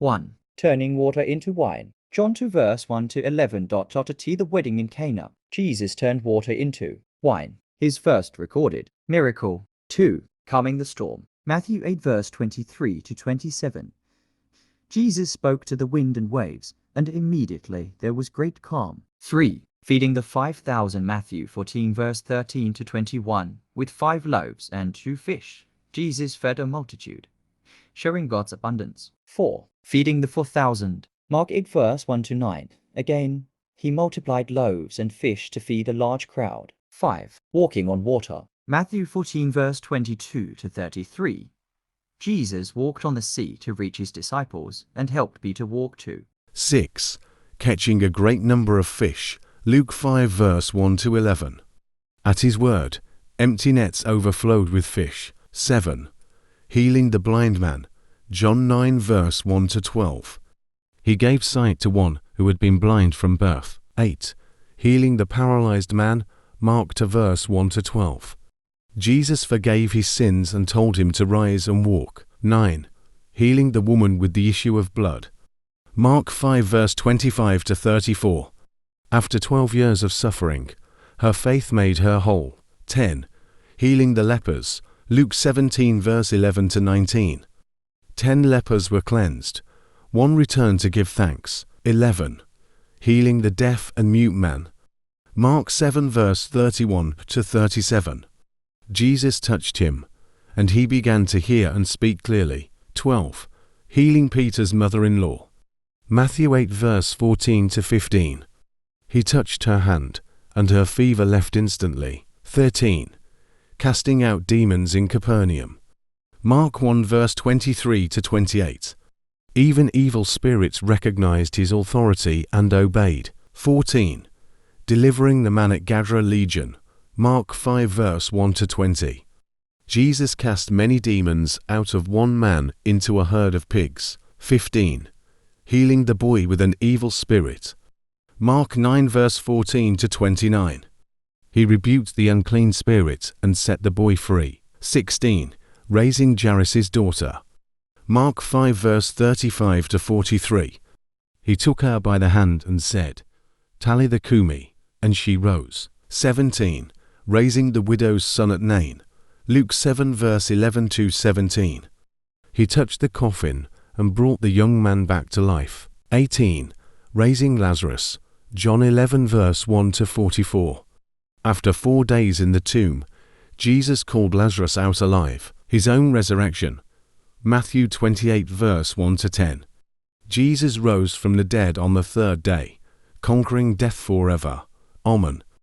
1. Turning water into wine. John 2 verse 1 to 11. T. The wedding in Cana. Jesus turned water into wine. His first recorded miracle. 2. Calming the storm. Matthew 8 verse 23 to 27. Jesus spoke to the wind and waves, and immediately there was great calm. 3. Feeding the 5,000. Matthew 14 verse 13 to 21. With 5 loaves and 2 fish, Jesus fed a multitude, showing God's abundance. 4. Feeding the 4,000. Mark 8 verse 1 to 9. Again, he multiplied loaves and fish to feed a large crowd. 5. Walking on water. Matthew 14 verse 22 to 33. Jesus walked on the sea to reach his disciples and helped Peter walk too. 6. Catching a great number of fish. Luke 5 verse 1 to 11. At his word, empty nets overflowed with fish. 7. Healing the blind man. John 9 verse 1 to 12. He gave sight to one who had been blind from birth. 8. Healing the paralyzed man. Mark 2 verse 1 to 12. Jesus forgave his sins and told him to rise and walk. 9. Healing the woman with the issue of blood. Mark 5 verse 25 to 34. After 12 years of suffering, her faith made her whole. 10. Healing the lepers. Luke 17 verse 11 to 19. 10 lepers were cleansed. 1 returned to give thanks. 11. Healing the deaf and mute man. Mark 7 verse 31 to 37. Jesus touched him, and he began to hear and speak clearly. 12. Healing Peter's mother-in-law. Matthew 8 verse 14 to 15. He touched her hand, and her fever left instantly. 13. Casting out demons in Capernaum. Mark 1 verse 23 to 28. Even evil spirits recognized his authority and obeyed. 14. Delivering the man at Gadara Legion. Mark 5 verse 1 to 20. Jesus cast many demons out of one man into a herd of pigs. 15. Healing the boy with an evil spirit. Mark 9 verse 14 to 29. He rebuked the unclean spirit and set the boy free. 16. Raising Jairus' daughter. Mark 5 verse 35 to 43. He took her by the hand and said, Talitha Kumi, and she rose. 17. Raising the widow's son at Nain. Luke 7 verse 11 to 17. He touched the coffin and brought the young man back to life. 18. Raising Lazarus. John 11 verse 1 to 44. After 4 days in the tomb, Jesus called Lazarus out alive, his own resurrection. Matthew 28 verse 1 to 10. Jesus rose from the dead on the 3rd day, conquering death forever. Amen.